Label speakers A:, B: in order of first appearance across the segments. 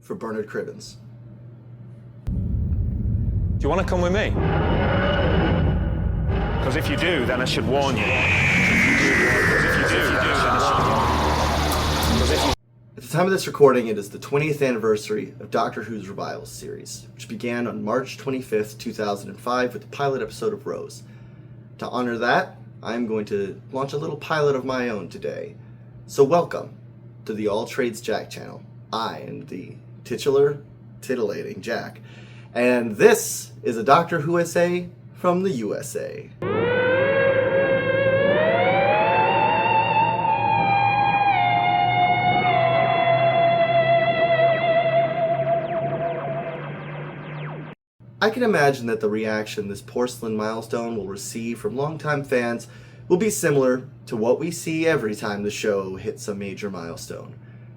A: for Bernard Cribbins.
B: Do you want to come with me? Because if you do, then I should warn you.
A: At the time of this recording, it is the 20th anniversary of Doctor Who's Revival series, which began on March 25th, 2005 with the pilot episode of Rose. To honor that, I'm going to launch a little pilot of my own today. So welcome to the All Trades Jack channel. I am the titular, titillating Jack, and this is a Doctor Who essay from the USA. I can imagine that the reaction this porcelain milestone will receive from longtime fans will be similar to what we see every time the show hits a major milestone.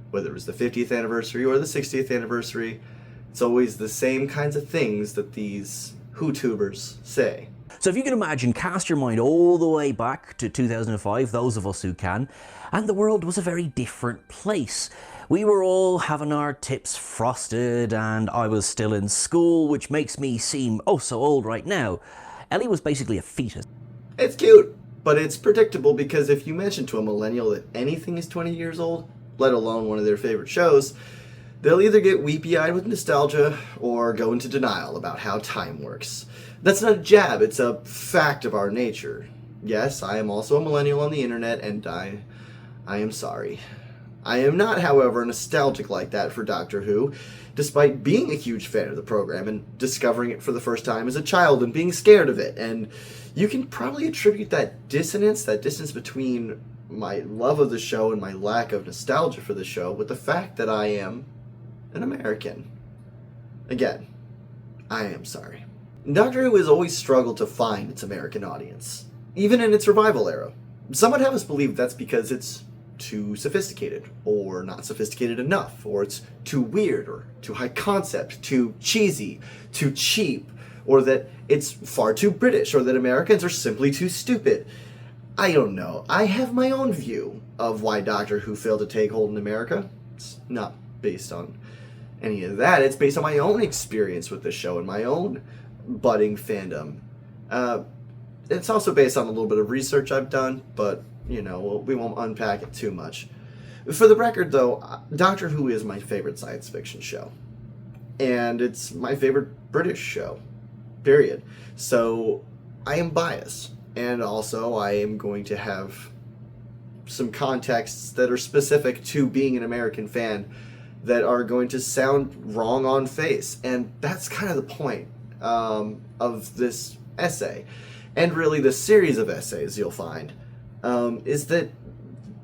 A: Whether it was the 50th anniversary or the 60th anniversary, it's always the same kinds of things that these Who-tubers say.
C: So if you can imagine, cast your mind all the way back to 2005, those of us who can, and the world was a very different place. We were all having our tips frosted, and I was still in school, which makes me seem oh so old right now. Ellie was basically a fetus.
A: It's cute, but it's predictable because if you mention to a millennial that anything is 20 years old, let alone one of their favorite shows, they'll either get weepy-eyed with nostalgia or go into denial about how time works. That's not a jab, it's a fact of our nature. Yes, I am also a millennial on the internet, and I am sorry. I am not, however, nostalgic like that for Doctor Who, despite being a huge fan of the program and discovering it for the first time as a child and being scared of it. And you can probably attribute that dissonance between my love of the show and my lack of nostalgia for the show with the fact that I am an American. Again, I am sorry. Doctor Who has always struggled to find its American audience, even in its revival era. Some would have us believe that's because it's too sophisticated, or not sophisticated enough, or it's too weird, or too high concept, too cheesy, too cheap, or that it's far too British, or that Americans are simply too stupid. I don't know. I have my own view of why Doctor Who failed to take hold in America. It's not based on any of that. It's based on my own experience with the show and my own budding fandom. It's also based on a little bit of research I've done, but you know, we won't unpack it too much. For the record, though, Doctor Who is my favorite science fiction show. And it's my favorite British show. Period. So, I am biased. And also, I am going to have some contexts that are specific to being an American fan that are going to sound wrong on face. And that's kind of the point of this essay. And really, the series of essays you'll find. Is that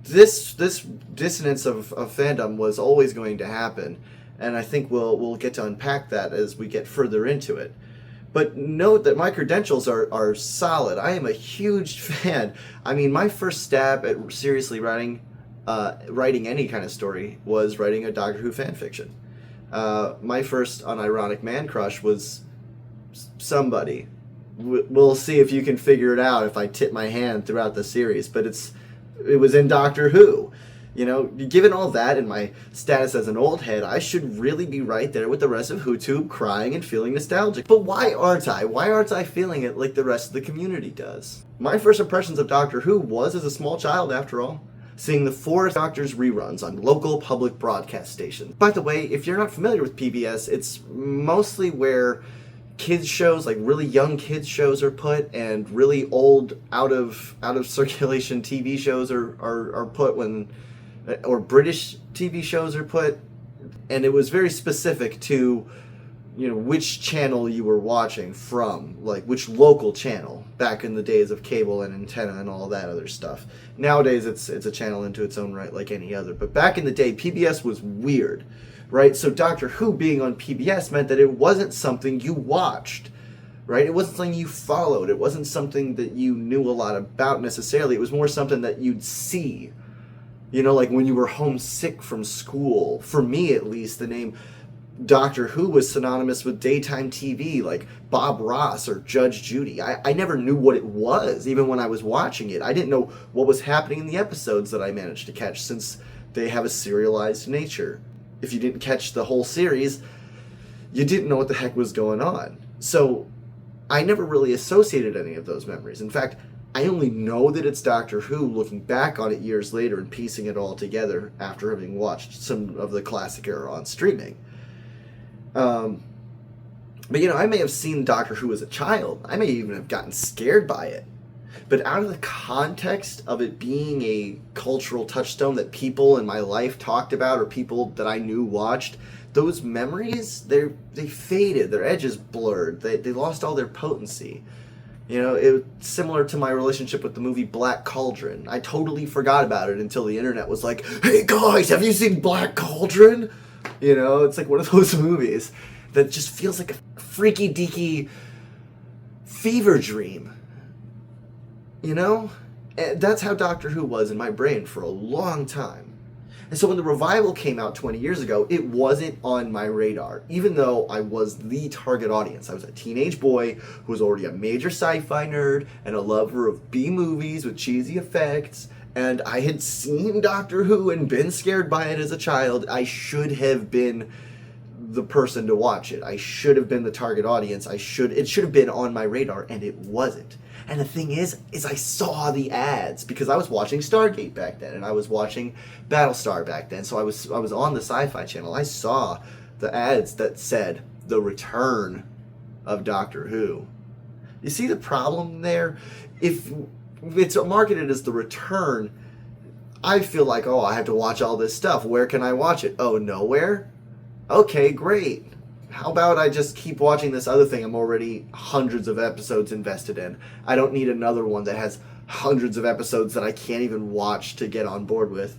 A: this dissonance of fandom was always going to happen, and I think we'll get to unpack that as we get further into it. But note that my credentials are solid. I am a huge fan. I mean, my first stab at seriously writing any kind of story was writing a Doctor Who fanfiction. My first unironic man crush was somebody. We'll see if you can figure it out if I tip my hand throughout the series, but it was in Doctor Who. You know, given all that and my status as an old head, I should really be right there with the rest of WhoTube crying and feeling nostalgic. But why aren't I? Why aren't I feeling it like the rest of the community does? My first impressions of Doctor Who was as a small child, after all, seeing the 4 Doctors reruns on local public broadcast stations. By the way, if you're not familiar with PBS, it's mostly where kids shows, like really young kids shows, are put, and really old out of circulation TV shows are put or British TV shows are put, and it was very specific to, you know, which channel you were watching from, like which local channel, back in the days of cable and antenna and all that other stuff. Nowadays it's a channel into its own right like any other, but back in the day PBS was weird. Right, so Doctor Who being on PBS meant that it wasn't something you watched, right? It wasn't something you followed. It wasn't something that you knew a lot about necessarily. It was more something that you'd see. You know, like when you were homesick from school. For me, at least, the name Doctor Who was synonymous with daytime TV, like Bob Ross or Judge Judy. I never knew what it was, even when I was watching it. I didn't know what was happening in the episodes that I managed to catch, since they have a serialized nature. if you didn't catch the whole series, you didn't know what the heck was going on. So I never really associated any of those memories. In fact, I only know that it's Doctor Who looking back on it years later and piecing it all together after having watched some of the classic era on streaming. But, you know, I may have seen Doctor Who as a child. I may even have gotten scared by it. But out of the context of it being a cultural touchstone that people in my life talked about or people that I knew watched, those memories, they faded. Their edges blurred. They lost all their potency. You know, it was similar to my relationship with the movie Black Cauldron. I totally forgot about it until the internet was like, hey guys, have you seen Black Cauldron? You know, it's like one of those movies that just feels like a freaky deaky fever dream. You know? And that's how Doctor Who was in my brain for a long time. And so when the revival came out 20 years ago, it wasn't on my radar, even though I was the target audience. I was a teenage boy who was already a major sci-fi nerd and a lover of B-movies with cheesy effects, and I had seen Doctor Who and been scared by it as a child. I should have been the person to watch it. I should have been the target audience. It should have been on my radar, and it wasn't. And the thing is I saw the ads because I was watching Stargate back then, and I was watching Battlestar back then. So I was on the Sci-Fi Channel. I saw the ads that said the return of Doctor Who. You see the problem there? If it's marketed as the return, I feel like, oh, I have to watch all this stuff. Where can I watch it? Oh, nowhere? Okay, great. How about I just keep watching this other thing I'm already hundreds of episodes invested in? I don't need another one that has hundreds of episodes that I can't even watch to get on board with.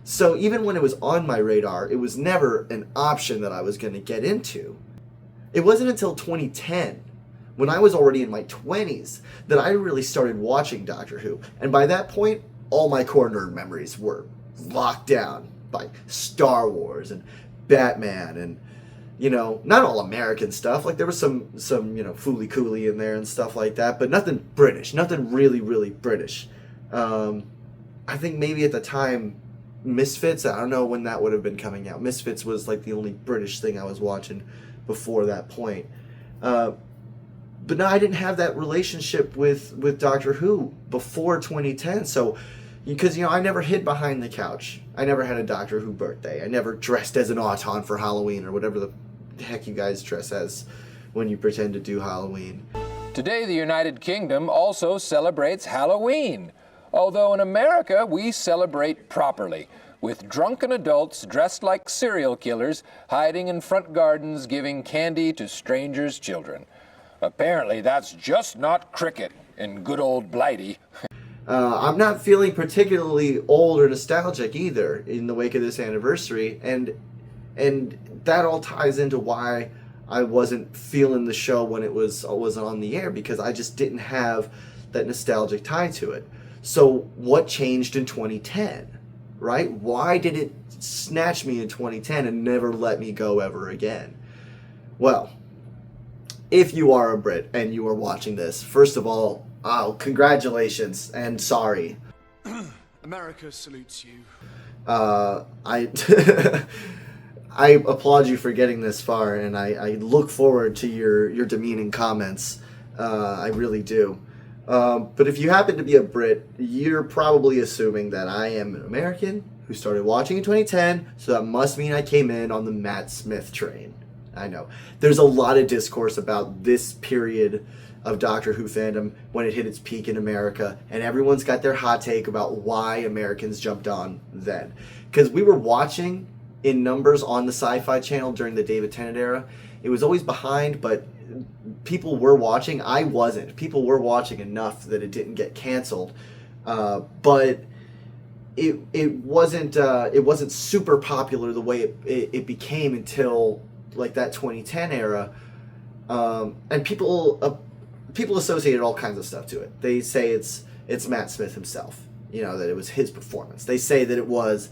A: So even when it was on my radar, it was never an option that I was going to get into. It wasn't until 2010, when I was already in my 20s, that I really started watching Doctor Who. And by that point, all my core nerd memories were locked down by Star Wars and Batman and, you know, not all American stuff. Like, there was some you know, Fooly Cooley in there and stuff like that, but nothing British, nothing really, really British. I think maybe at the time, Misfits, I don't know when that would have been coming out. Misfits was like the only British thing I was watching before that point. But no, I didn't have that relationship with Doctor Who before 2010, so... Because, you know, I never hid behind the couch. I never had a Doctor Who birthday. I never dressed as an Auton for Halloween or whatever the heck you guys dress as when you pretend to do Halloween.
D: Today, the United Kingdom also celebrates Halloween. Although in America, we celebrate properly, with drunken adults dressed like serial killers hiding in front gardens giving candy to strangers' children. Apparently, that's just not cricket in good old Blighty.
A: I'm not feeling particularly old or nostalgic either in the wake of this anniversary, and that all ties into why I wasn't feeling the show when it was on the air, because I just didn't have that nostalgic tie to it. So what changed in 2010, right? Why did it snatch me in 2010 and never let me go ever again? Well, if you are a Brit and you are watching this, first of all, oh, congratulations and sorry.
E: America salutes you.
A: I applaud you for getting this far, and I look forward to your demeaning comments. I really do. But if you happen to be a Brit, you're probably assuming that I am an American who started watching in 2010, so that must mean I came in on the Matt Smith train. I know. There's a lot of discourse about this period of Doctor Who fandom when it hit its peak in America, and everyone's got their hot take about why Americans jumped on then. Because we were watching in numbers on the Sci-Fi Channel during the David Tennant era. It was always behind, but people were watching. I wasn't. People were watching enough that it didn't get canceled, but it wasn't super popular the way it became until like that 2010 era, and people associated all kinds of stuff to it. They say it's Matt Smith himself, you know, that it was his performance. They say that it was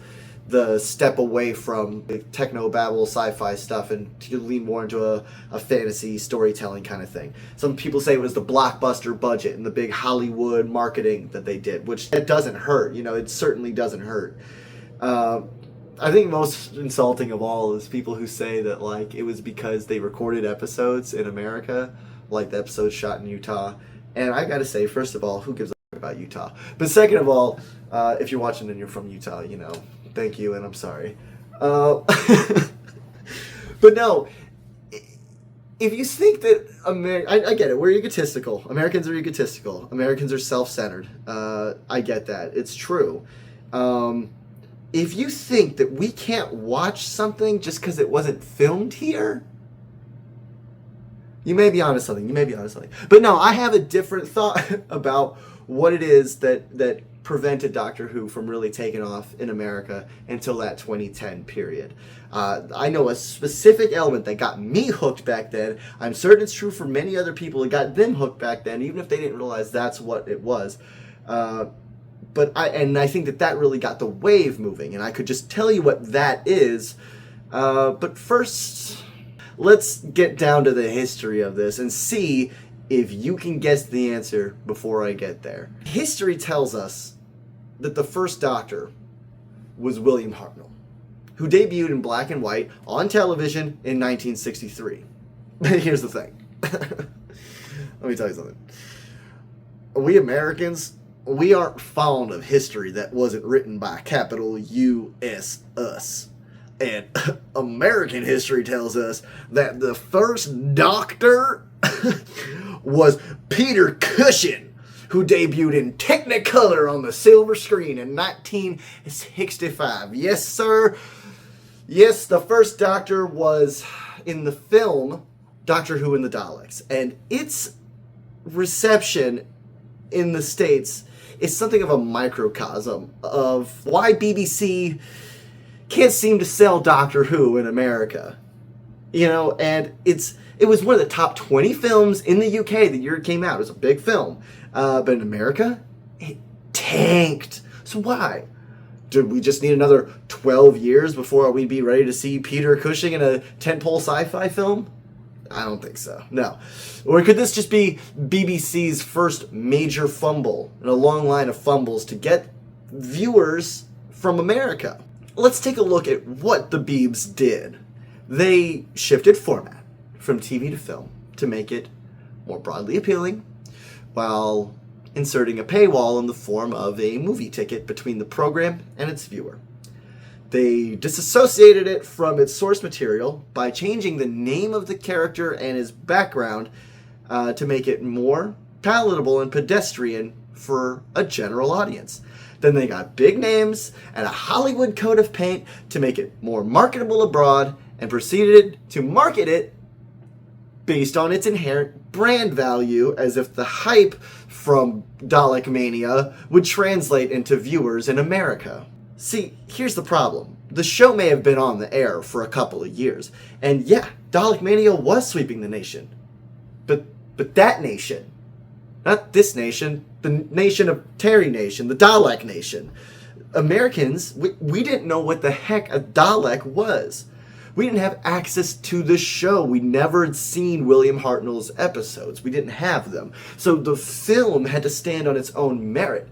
A: the step away from the techno-babble sci-fi stuff and to lean more into a fantasy storytelling kind of thing. Some people say it was the blockbuster budget and the big Hollywood marketing that they did, which it doesn't hurt. You know, it certainly doesn't hurt. I think most insulting of all is people who say that like it was because they recorded episodes in America, like the episodes shot in Utah. And I gotta say, first of all, who gives a fuck about Utah? But second of all, if you're watching and you're from Utah, you know, thank you and I'm sorry. But no, if you think that I get it, we're egotistical. Americans are egotistical. Americans are self-centered. I get that. It's true. If you think that we can't watch something just because it wasn't filmed here, you may be onto something. But no, I have a different thought about what it is that prevented Doctor Who from really taking off in America until that 2010 period. I know a specific element that got me hooked back then. I'm certain it's true for many other people that got them hooked back then, even if they didn't realize that's what it was. But I think that really got the wave moving, and I could just tell you what that is. But first, let's get down to the history of this and see if you can guess the answer before I get there. History tells us that the first Doctor was William Hartnell, who debuted in black and white on television in 1963. Here's the thing. Let me tell you something. We Americans, we aren't fond of history that wasn't written by capital U-S, us. And American history tells us that the first Doctor was Peter Cushing, who debuted in Technicolor on the silver screen in 1965. Yes, sir. Yes, the first Doctor was in the film Doctor Who and the Daleks. And its reception in the States is something of a microcosm of why BBC can't seem to sell Doctor Who in America. You know, and it was one of the top 20 films in the UK the year it came out. It was a big film. But in America, it tanked. So why? Did we just need another 12 years before we'd be ready to see Peter Cushing in a tentpole sci-fi film? I don't think so. No. Or could this just be BBC's first major fumble in a long line of fumbles to get viewers from America? Let's take a look at what the Beebs did. They shifted format from TV to film to make it more broadly appealing, while inserting a paywall in the form of a movie ticket between the program and its viewer. They disassociated it from its source material by changing the name of the character and his background to make it more palatable and pedestrian for a general audience. Then they got big names and a Hollywood coat of paint to make it more marketable abroad and proceeded to market it based on its inherent brand value, as if the hype from Dalek Mania would translate into viewers in America. See, here's the problem. The show may have been on the air for a couple of years, and yeah, Dalek Mania was sweeping the nation. But that nation, not this nation, the nation of Terry Nation, the Dalek Nation. Americans, we didn't know what the heck a Dalek was. We didn't have access to the show. We never had seen William Hartnell's episodes. We didn't have them. So the film had to stand on its own merit.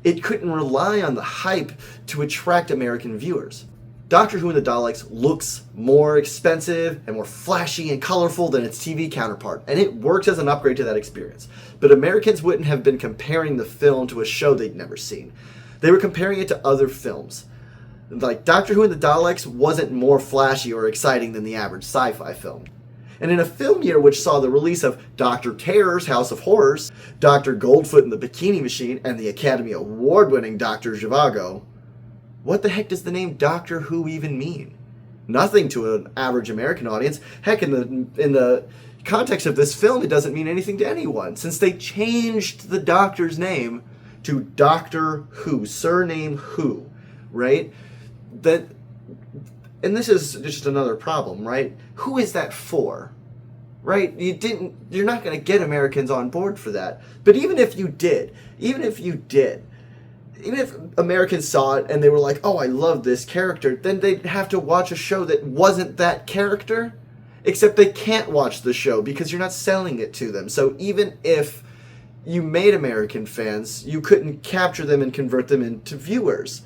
A: It couldn't rely on the hype to attract American viewers. Doctor Who and the Daleks looks more expensive and more flashy and colorful than its TV counterpart, and it works as an upgrade to that experience. But Americans wouldn't have been comparing the film to a show they'd never seen. They were comparing it to other films. Like, Doctor Who and the Daleks wasn't more flashy or exciting than the average sci-fi film. And in a film year which saw the release of Dr. Terror's House of Horrors, Dr. Goldfoot and the Bikini Machine, and the Academy Award-winning Dr. Zhivago, what the heck does the name Doctor Who even mean? Nothing to an average American audience. Heck, in the context of this film, it doesn't mean anything to anyone, since they changed the Doctor's name to Doctor Who, surname Who, right? And this is just another problem, right? Who is that for? Right? You're not going to get Americans on board for that. But even if Americans saw it and they were like, oh, I love this character, then they'd have to watch a show that wasn't that character. Except they can't watch the show because you're not selling it to them. So even if you made American fans, you couldn't capture them and convert them into viewers.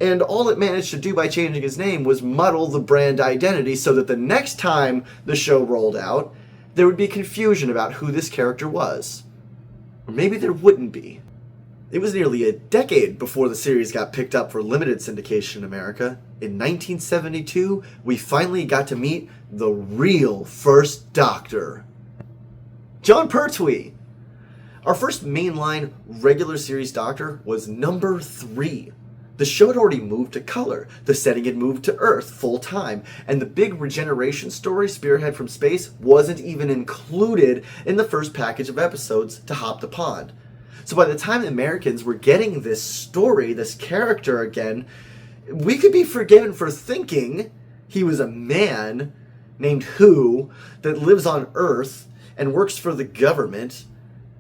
A: And all it managed to do by changing his name was muddle the brand identity so that the next time the show rolled out, there would be confusion about who this character was. Or maybe there wouldn't be. It was nearly a decade before the series got picked up for limited syndication in America. In 1972, we finally got to meet the real first Doctor. Jon Pertwee! Our first mainline regular series Doctor was number 3. The show had already moved to color, the setting had moved to Earth full time, and the big regeneration story, Spearhead from Space, wasn't even included in the first package of episodes to Hop the Pond. So by the time the Americans were getting this story, this character again, we could be forgiven for thinking he was a man named Who that lives on Earth and works for the government,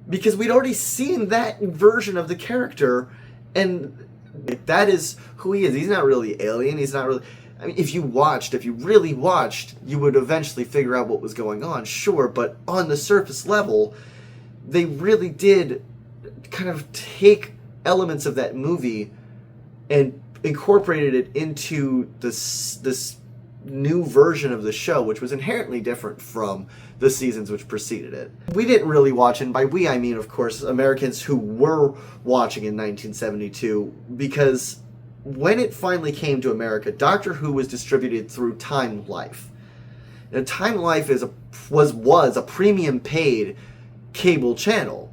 A: because we'd already seen that version of the character, and that is who he is. He's not really alien. He's not really... I mean, if you really watched, you would eventually figure out what was going on, sure, but on the surface level, they really did kind of take elements of that movie and incorporated it into this new version of the show, which was inherently different from the seasons which preceded it. We didn't really watch, and by we I mean, of course, Americans who were watching in 1972, because when it finally came to America, Doctor Who was distributed through Time Life. Now, Time Life was a premium paid cable channel.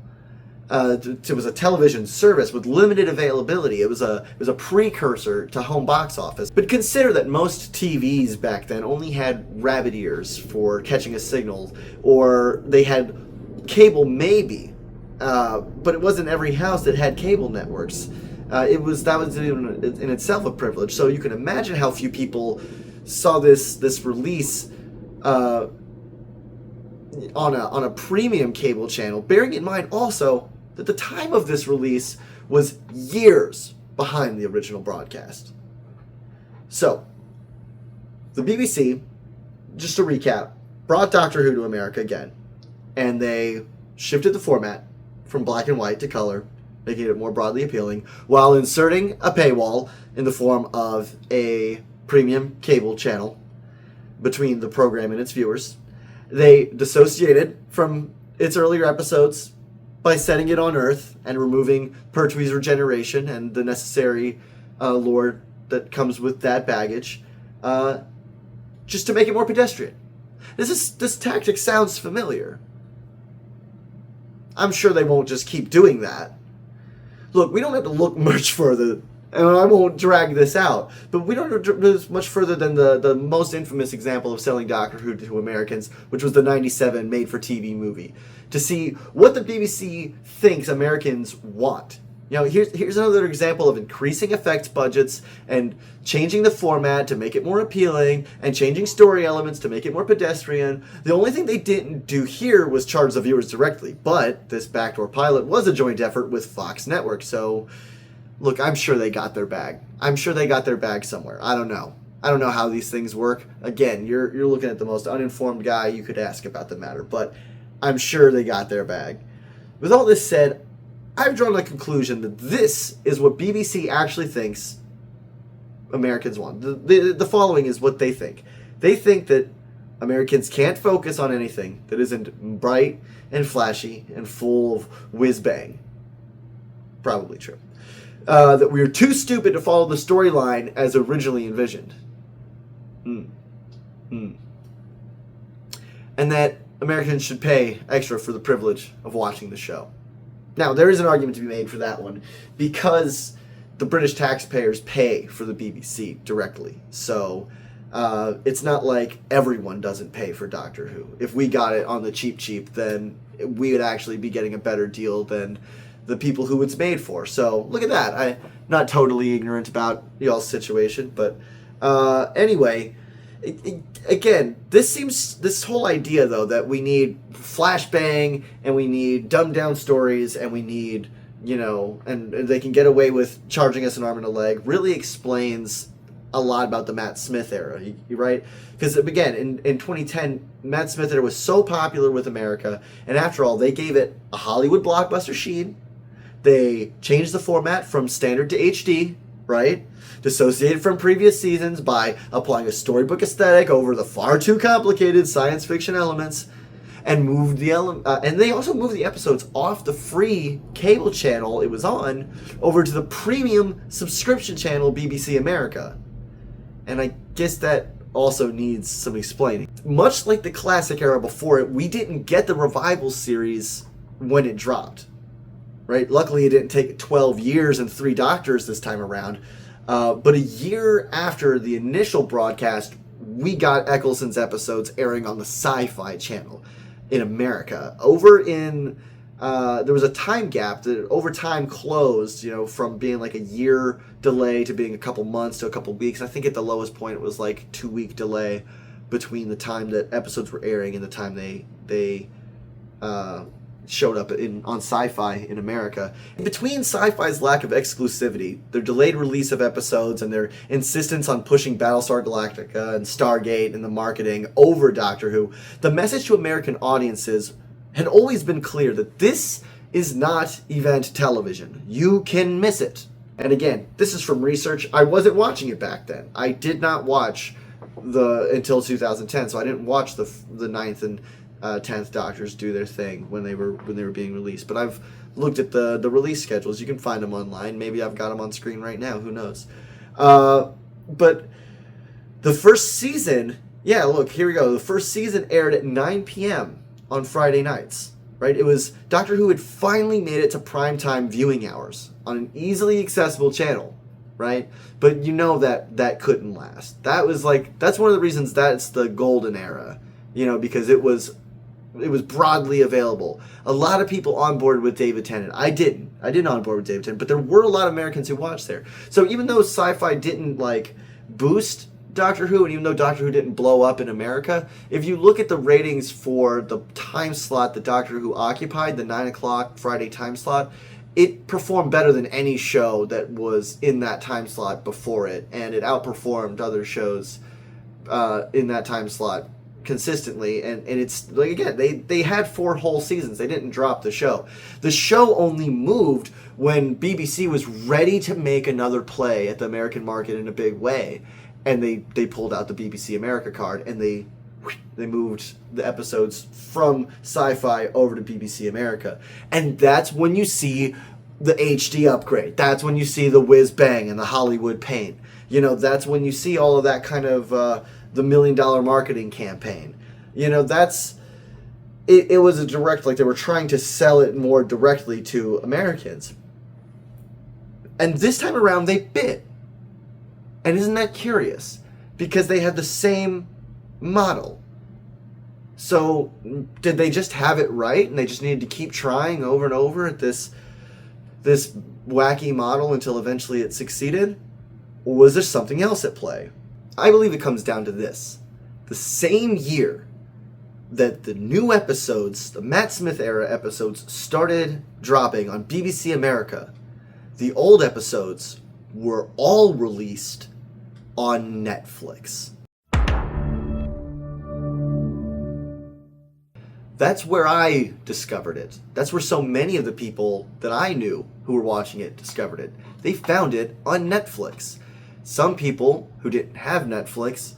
A: It was a television service with limited availability. It was a precursor to home box office. But consider that most TVs back then only had rabbit ears for catching a signal, or they had cable maybe, but it wasn't every house that had cable networks. That was in itself a privilege. So you can imagine how few people saw this release on a premium cable channel, bearing in mind also that the time of this release was years behind the original broadcast. So, the BBC, just to recap, brought Doctor Who to America again, and they shifted the format from black and white to color, making it more broadly appealing, while inserting a paywall in the form of a premium cable channel between the program and its viewers. They dissociated from its earlier episodes by setting it on Earth and removing Pertwee's regeneration and the necessary lore that comes with that baggage, just to make it more pedestrian. This tactic sounds familiar. I'm sure they won't just keep doing that. Look, we don't have to look much further, and I won't drag this out, but we don't have to look much further than the most infamous example of selling Doctor Who to Americans, which was the 97 made-for-TV movie, to see what the BBC thinks Americans want. You know, here's another example of increasing effects budgets and changing the format to make it more appealing and changing story elements to make it more pedestrian. The only thing they didn't do here was charge the viewers directly, but this backdoor pilot was a joint effort with Fox Network, so look, I'm sure they got their bag. I'm sure they got their bag somewhere. I don't know. I don't know how these things work. Again, you're looking at the most uninformed guy you could ask about the matter, but I'm sure they got their bag. With all this said, I've drawn a conclusion that this is what BBC actually thinks Americans want. The following is what they think. They think that Americans can't focus on anything that isn't bright and flashy and full of whiz-bang. Probably true. That we are too stupid to follow the storyline as originally envisioned. And that Americans should pay extra for the privilege of watching the show. Now, there is an argument to be made for that one, because the British taxpayers pay for the BBC directly. So it's not like everyone doesn't pay for Doctor Who. If we got it on the cheap, then we would actually be getting a better deal than the people who it's made for. So look at that. I'm not totally ignorant about y'all's situation, but anyway, again, this whole idea though that we need flashbang and we need dumbed down stories and we need, and they can get away with charging us an arm and a leg, really explains a lot about the Matt Smith era, right? Because again, in 2010, Matt Smith era was so popular with America, and after all, they gave it a Hollywood blockbuster sheen. They changed the format from standard to HD, right? Dissociated from previous seasons by applying a storybook aesthetic over the far too complicated science fiction elements, and moved and they also moved the episodes off the free cable channel it was on over to the premium subscription channel BBC America. And I guess that also needs some explaining. Much like the classic era before it, we didn't get the revival series when it dropped, right? Luckily, it didn't take 12 years and 3 Doctors this time around. But a year after the initial broadcast, we got Eccleston's episodes airing on the Sci-Fi channel in America. Over in, there was a time gap that over time closed, from being like a year delay to being a couple months to a couple weeks. I think at the lowest point it was like 2-week delay between the time that episodes were airing and the time they showed up on Sci-Fi in America. Between Sci-Fi's lack of exclusivity, their delayed release of episodes, and their insistence on pushing Battlestar Galactica and Stargate and the marketing over Doctor Who, the message to American audiences had always been clear that this is not event television. You can miss it. And again, this is from research. I wasn't watching it back then. I did not watch until 2010, so I didn't watch the 9th and 10th Doctors do their thing when they were being released. But I've looked at the release schedules. You can find them online. Maybe I've got them on screen right now. Who knows? But the first season, yeah, look, here we go. The first season aired at 9 p.m. on Friday nights, right? It was Doctor Who had finally made it to primetime viewing hours on an easily accessible channel, right? But that couldn't last. That's one of the reasons that's the golden era, because it was broadly available. A lot of people on board with David Tennant. I didn't on board with David Tennant, but there were a lot of Americans who watched there. So even though Sci-Fi didn't boost Doctor Who, and even though Doctor Who didn't blow up in America, if you look at the ratings for the time slot that Doctor Who occupied, the 9 o'clock Friday time slot, it performed better than any show that was in that time slot before it, and it outperformed other shows in that time slot consistently. And it's again, they had 4 whole seasons. They didn't drop the show. The show only moved when BBC was ready to make another play at the American market in a big way, and they pulled out the BBC America card, and they moved the episodes from Sci-Fi over to BBC America. And that's when you see the HD upgrade. That's when you see the whiz bang and the Hollywood paint. That's when you see all of that kind of the $1 million marketing campaign. It was a direct, they were trying to sell it more directly to Americans. And this time around they bit. And isn't that curious? Because they had the same model. So did they just have it right and they just needed to keep trying over and over at this wacky model until eventually it succeeded? Or was there something else at play? I believe it comes down to this. The same year that the new episodes, the Matt Smith era episodes, started dropping on BBC America, the old episodes were all released on Netflix. That's where I discovered it. That's where so many of the people that I knew who were watching it discovered it. They found it on Netflix. Some people who didn't have Netflix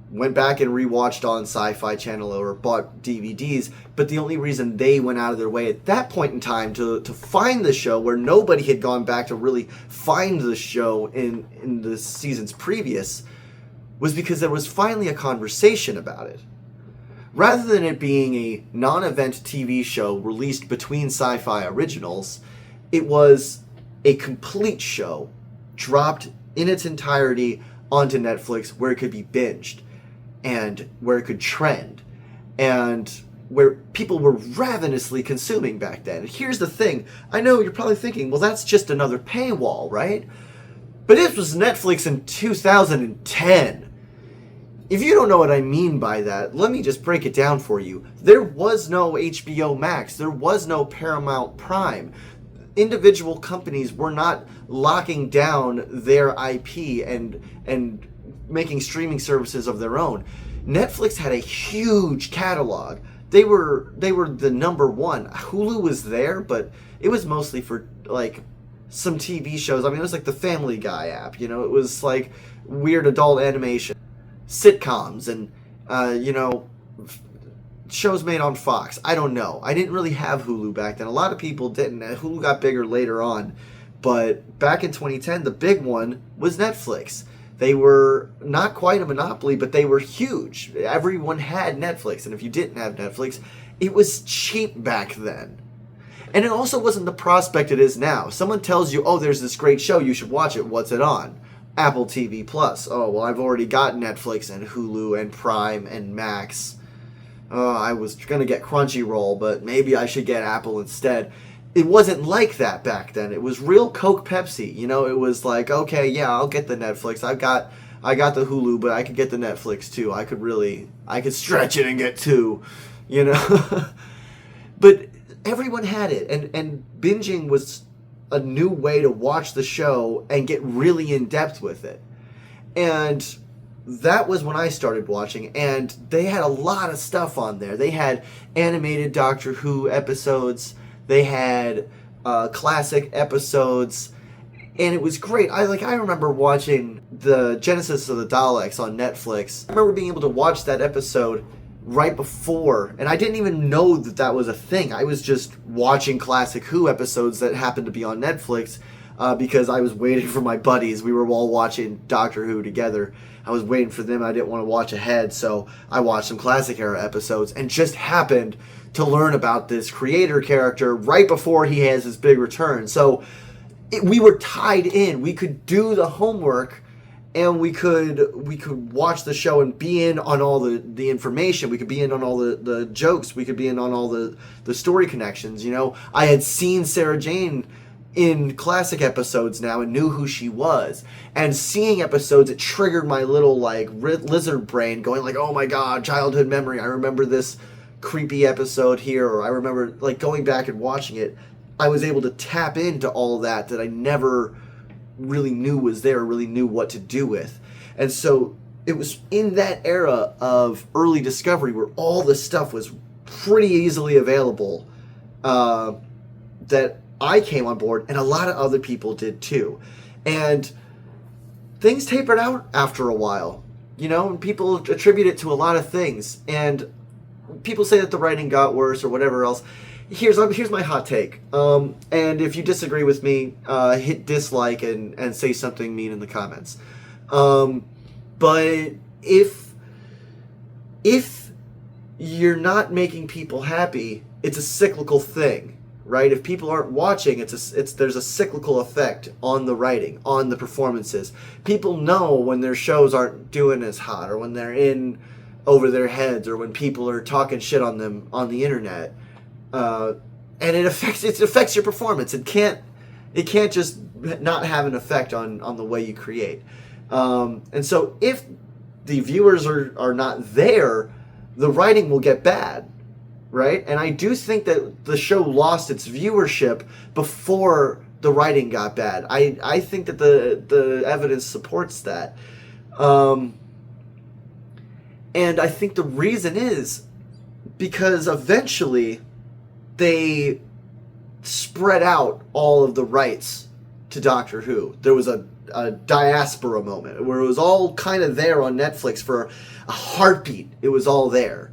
A: went back and rewatched on Sci-Fi Channel or bought DVDs, but the only reason they went out of their way at that point in time to find the show, where nobody had gone back to really find the show in the seasons previous, was because there was finally a conversation about it. Rather than it being a non-event TV show released between Sci-Fi originals, it was a complete show dropped in its entirety onto Netflix, where it could be binged and where it could trend and where people were ravenously consuming back then. And here's the thing. I know you're probably thinking, well, that's just another paywall, right? But it was Netflix in 2010. If you don't know what I mean by that, let me just break it down for you. There was no HBO Max. There was no Paramount Prime. Individual companies were not locking down their IP and making streaming services of their own. Netflix had a huge catalog. They were the number one. Hulu was there, but it was mostly for some TV shows. I mean, it was like the Family Guy app, you know, it was like weird adult animation, sitcoms, and, you know, shows made on Fox. I don't know. I didn't really have Hulu back then. A lot of people didn't. Hulu got bigger later on. But back in 2010, the big one was Netflix. They were not quite a monopoly, but they were huge. Everyone had Netflix. And if you didn't have Netflix, it was cheap back then. And it also wasn't the prospect it is now. Someone tells you, oh, there's this great show, you should watch it. What's it on? Apple TV Plus. Oh, well, I've already got Netflix and Hulu and Prime and Max. I was going to get Crunchyroll, but maybe I should get Apple instead. It wasn't like that back then. It was real Coke Pepsi. You know, it was like, okay, yeah, I'll get the Netflix. I got the Hulu, but I could get the Netflix too. I could stretch it and get two, you know. But everyone had it, and binging was a new way to watch the show and get really in depth with it. And that was when I started watching, and they had a lot of stuff on there. They had animated Doctor Who episodes, they had classic episodes, and it was great. I remember watching the Genesis of the Daleks on Netflix. I remember being able to watch that episode right before, and I didn't even know that that was a thing. I was just watching classic Who episodes that happened to be on Netflix because I was waiting for my buddies. We were all watching Doctor Who together. I was waiting for them. I didn't want to watch ahead, so I watched some classic era episodes and just happened to learn about this creator character right before he has his big return. So we were tied in. We could do the homework, and we could watch the show and be in on all the information. We could be in on all the jokes. We could be in on all the story connections. You know, I had seen Sarah Jane in classic episodes now and knew who she was. And seeing episodes, it triggered my little like lizard brain going like, oh my god, childhood memory. I remember this creepy episode here, or I remember like going back and watching it. I was able to tap into all that I never really knew was there, really knew what to do with. And so it was in that era of early discovery where all the stuff was pretty easily available that I came on board, and a lot of other people did too. And things tapered out after a while, you know, and people attribute it to a lot of things. And people say that the writing got worse or whatever else. Here's my hot take. And if you disagree with me, hit dislike and say something mean in the comments. But if you're not making people happy, it's a cyclical thing. Right? If people aren't watching, there's a cyclical effect on the writing, on the performances. People know when their shows aren't doing as hot, or when they're in over their heads, or when people are talking shit on them on the internet, and it affects your performance. It can't just not have an effect on the way you create. And so if the viewers are not there, the writing will get bad. Right? And I do think that the show lost its viewership before the writing got bad. I think that the evidence supports that. And I think the reason is because eventually they spread out all of the rights to Doctor Who. There was a diaspora moment where it was all kind of there on Netflix for a heartbeat. It was all there.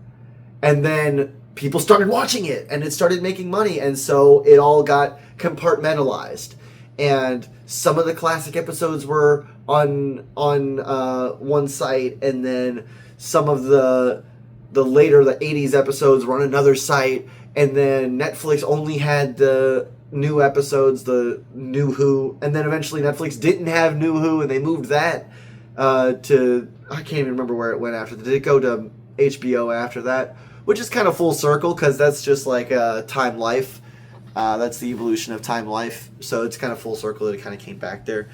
A: And then people started watching it, and it started making money, and so it all got compartmentalized. And some of the classic episodes were on one site, and then some of the later, the 80s episodes were on another site, and then Netflix only had the new episodes, the New Who, and then eventually Netflix didn't have New Who, and they moved that to, I can't even remember where it went after. Did it go to HBO after that? Which is kind of full circle, because that's just like Time Life. That's the evolution of Time Life. So it's kind of full circle that it kind of came back there.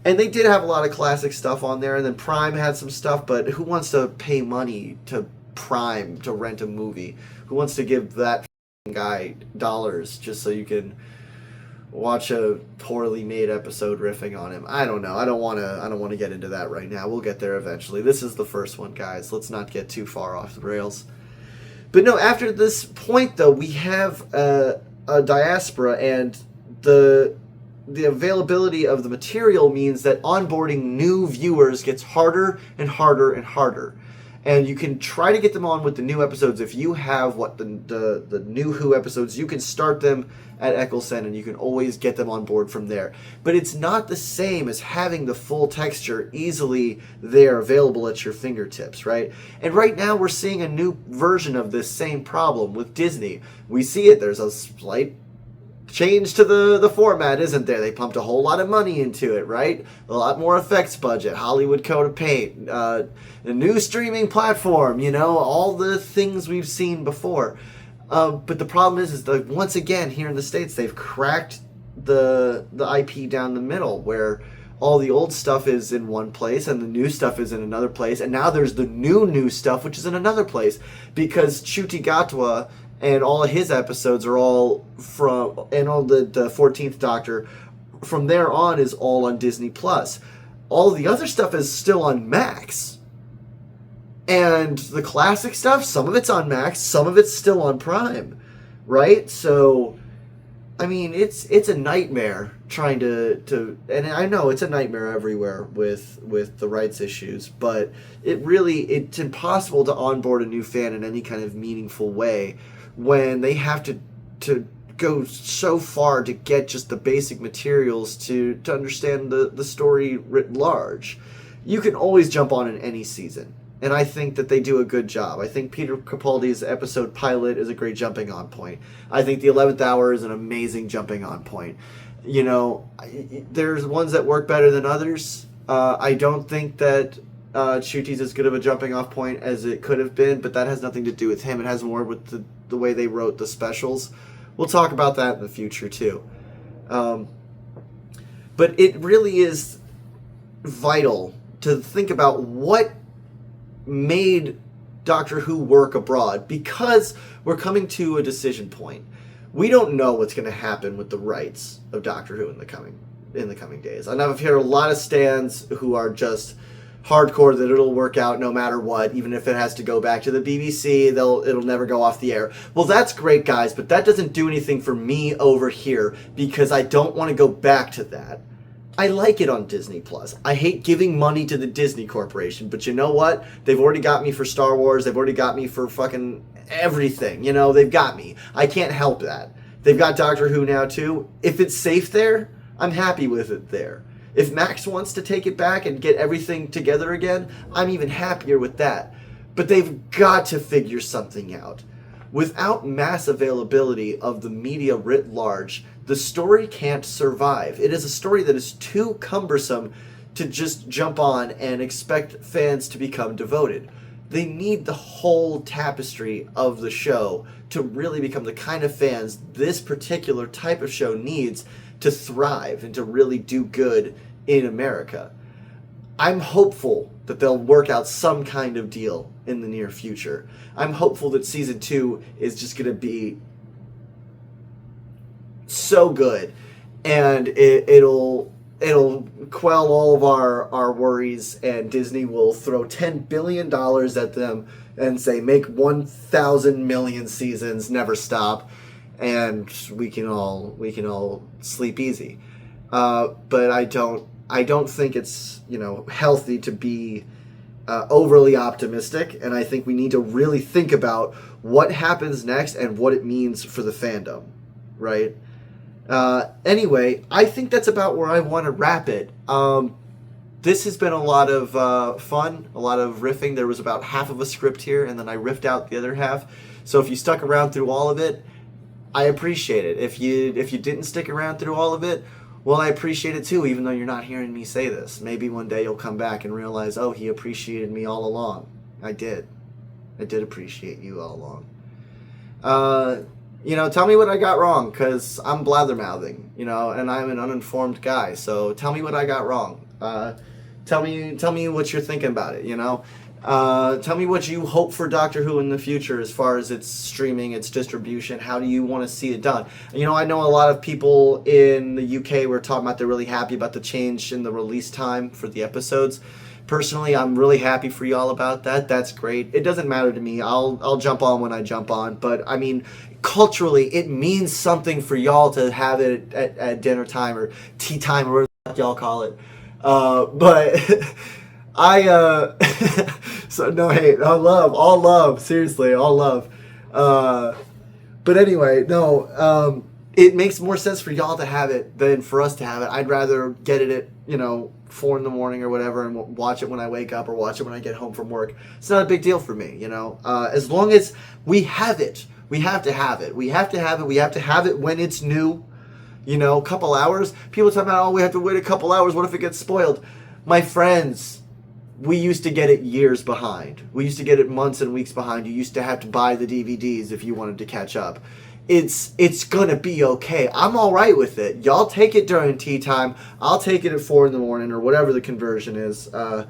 A: And they did have a lot of classic stuff on there. And then Prime had some stuff, but who wants to pay money to Prime to rent a movie? Who wants to give that guy dollars just so you can watch a poorly made episode riffing on him? I don't know. I don't want to get into that right now. We'll get there eventually. This is the first one, guys. Let's not get too far off the rails. But no, after this point, though, we have a diaspora, and the the availability of the material means that onboarding new viewers gets harder and harder and harder. And you can try to get them on with the new episodes. If you have the new Who episodes, you can start them at Eccleston and you can always get them on board from there. But it's not the same as having the full texture easily there available at your fingertips, right? And right now we're seeing a new version of this same problem with Disney. We see it. There's a slight change to the format, isn't there? They pumped a whole lot of money into it, right? A lot more effects budget, Hollywood coat of paint, a new streaming platform, all the things we've seen before. But the problem is that once again, here in the States, they've cracked the IP down the middle, where all the old stuff is in one place and the new stuff is in another place, and now there's the new stuff, which is in another place, because Ncuti Gatwa and all of his episodes are all from, and all the 14th Doctor, from there on is all on Disney Plus. All the other stuff is still on Max. And the classic stuff, some of it's on Max, some of it's still on Prime, right? So, I mean, it's a nightmare trying to, and I know it's a nightmare everywhere with the rights issues, but it's impossible to onboard a new fan in any kind of meaningful way when they have to go so far to get just the basic materials to understand the story writ large. You can always jump on in any season, and I think that they do a good job. I think Peter Capaldi's episode pilot is a great jumping on point. I think the 11th Hour is an amazing jumping on point. There's ones that work better than others. I don't think that Ncuti's as good of a jumping off point as it could have been, but that has nothing to do with him. It has more with the way they wrote the specials. We'll talk about that in the future too. But it really is vital to think about what made Doctor Who work abroad, because we're coming to a decision point. We don't know what's going to happen with the rights of Doctor Who in the coming days. And I've heard a lot of stans who are just hardcore that it'll work out no matter what, even if it has to go back to the BBC, it'll never go off the air. Well, that's great, guys, but that doesn't do anything for me over here, because I don't want to go back to that. I like it on Disney Plus. I hate giving money to the Disney Corporation, but you know what? They've already got me for Star Wars. They've already got me for fucking everything. They've got me. I can't help that. They've got Doctor Who now too. If it's safe there, I'm happy with it there. If Max wants to take it back and get everything together again, I'm even happier with that. But they've got to figure something out. Without mass availability of the media writ large, the story can't survive. It is a story that is too cumbersome to just jump on and expect fans to become devoted. They need the whole tapestry of the show to really become the kind of fans this particular type of show needs to thrive and to really do good in America. I'm hopeful that they'll work out some kind of deal in the near future. I'm hopeful that season 2 is just going to be so good, and it'll quell all of our worries, and Disney will throw $10 billion at them and say, make 1,000 million seasons, never stop, and we can all sleep easy. But I don't think it's healthy to be overly optimistic, and I think we need to really think about what happens next and what it means for the fandom, right? Anyway, I think that's about where I want to wrap it. This has been a lot of fun, a lot of riffing. There was about half of a script here, and then I riffed out the other half. So if you stuck around through all of it, I appreciate it. If you didn't stick around through all of it, well, I appreciate it too, even though you're not hearing me say this. Maybe one day you'll come back and realize, oh, he appreciated me all along. I did. I did appreciate you all along. Tell me what I got wrong, because I'm blathermouthing, and I'm an uninformed guy, so tell me what I got wrong. Tell me what you're thinking about it, Tell me what you hope for Doctor Who in the future as far as its streaming, its distribution. How do you want to see it done? I know a lot of people in the UK were talking about they're really happy about the change in the release time for the episodes, Personally, I'm really happy for y'all about that. That's great. It doesn't matter to me. I'll jump on when I jump on. But I mean, culturally, it means something for y'all to have it at dinner time or tea time or whatever the fuck y'all call it. But so no hate, all love, seriously, all love. But anyway, no, it makes more sense for y'all to have it than for us to have it. I'd rather get it at, 4 in the morning or whatever and watch it when I wake up or watch it when I get home from work. It's not a big deal for me, as long as we have it, we have to have it. We have to have it. We have to have it when it's new, a couple hours. People talk about, we have to wait a couple hours. What if it gets spoiled? My friends, we used to get it years behind. We used to get it months and weeks behind. You used to have to buy the DVDs if you wanted to catch up. It's gonna be okay. I'm all right with it. Y'all take it during tea time. I'll take it at 4 in the morning or whatever the conversion is. I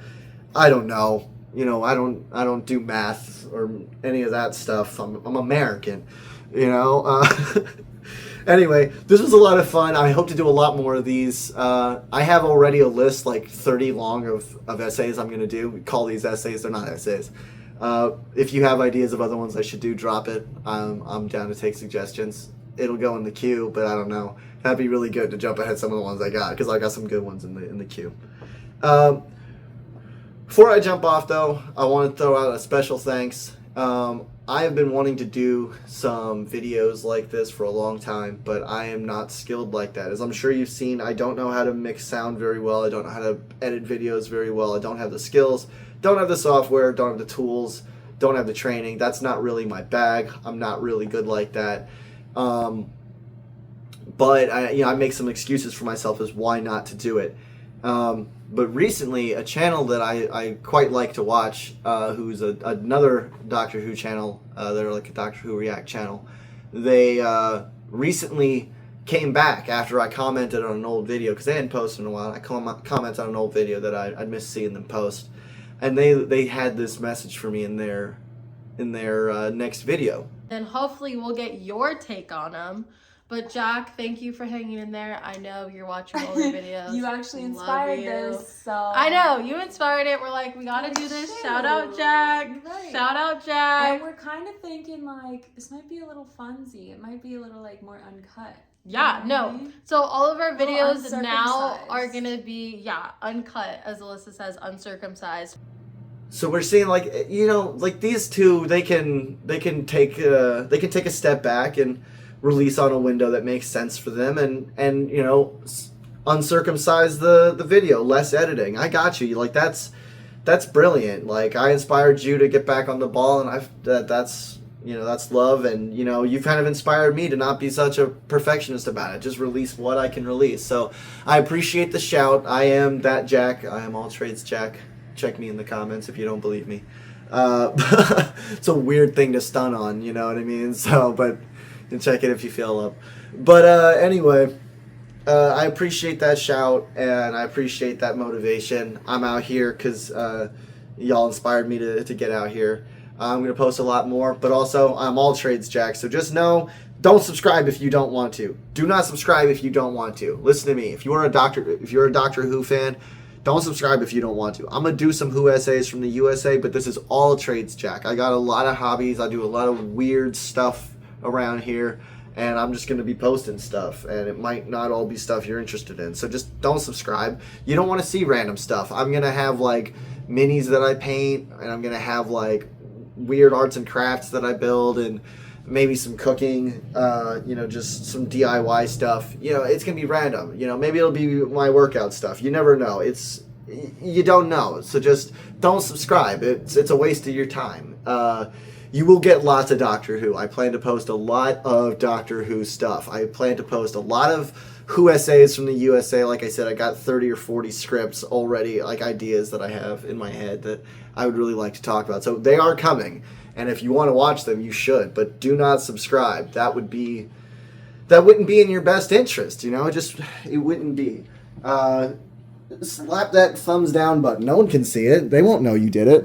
A: don't know. I don't do math or any of that stuff. I'm American. Anyway, this was a lot of fun. I hope to do a lot more of these. I have already a list like 30 long of essays I'm gonna do. We call these essays. They're not essays. If you have ideas of other ones I should do, drop it. I'm down to take suggestions. It'll go in the queue, but I don't know. That'd be really good to jump ahead some of the ones I got, because I got some good ones in the queue. Before I jump off, though, I want to throw out a special thanks. I have been wanting to do some videos like this for a long time, but I am not skilled like that. As I'm sure you've seen, I don't know how to mix sound very well. I don't know how to edit videos very well. I don't have the skills. Don't have the software, don't have the tools, don't have the training. That's not really my bag. I'm not really good like that. But I make some excuses for myself as why not to do it. But recently, a channel that I quite like to watch, who's another Doctor Who channel, they're like a Doctor Who React channel, they recently came back after I commented on an old video, because they hadn't posted in a while. I commented on an old video that I'd missed seeing them post. And they had this message for me in their next video.
F: And hopefully we'll get your take on them. But Jack, thank you for hanging in there. I know you're watching older videos.
G: You actually inspired this, so
F: I know you inspired it. We're like, we gotta do this. Shout out Jack.
G: Right.
F: Shout out Jack.
G: And we're kind of thinking like this might be a little funsy. It might be a little like more uncut.
F: Yeah,
G: You know what I
F: no.
G: mean?
F: So all of our
G: Little
F: videos now
G: uncircumcised.
F: are gonna be uncut, as Alyssa says, uncircumcised.
A: So we're seeing like these two, they can take a step back and release on a window that makes sense for them, and uncircumcise the video, less editing. I got you. Like that's brilliant. Like I inspired you to get back on the ball, and that's love, and you've kind of inspired me to not be such a perfectionist about it. Just release what I can release. So I appreciate the shout. I am that Jack. I am all trades Jack. Check me in the comments if you don't believe me. It's a weird thing to stun on, you know what I mean? So, but you can check it if you feel up. But anyway, I appreciate that shout, and I appreciate that motivation. I'm out here because y'all inspired me to get out here. I'm going to post a lot more, but also I'm all trades Jack, so just know, don't subscribe if you don't want to. Do not subscribe if you don't want to. Listen to me. If you're a Doctor Who fan, don't subscribe if you don't want to. I'm going to do some Who essays from the USA, but this is all trades Jack. I got a lot of hobbies. I do a lot of weird stuff around here, and I'm just going to be posting stuff, and it might not all be stuff you're interested in. So just don't subscribe. You don't want to see random stuff. I'm going to have like minis that I paint, and I'm going to have like weird arts and crafts that I build, and maybe some cooking, just some DIY stuff. It's gonna be random. Maybe it'll be my workout stuff. You never know. You don't know. So just don't subscribe. It's a waste of your time. You will get lots of Doctor Who. I plan to post a lot of Doctor Who stuff. I plan to post a lot of Who essays from the USA. Like I said, I got 30 or 40 scripts already, like ideas that I have in my head that I would really like to talk about. So they are coming, and if you want to watch them, you should. But do not subscribe. That wouldn't be in your best interest. It wouldn't be. Slap that thumbs down button. No one can see it. They won't know you did it.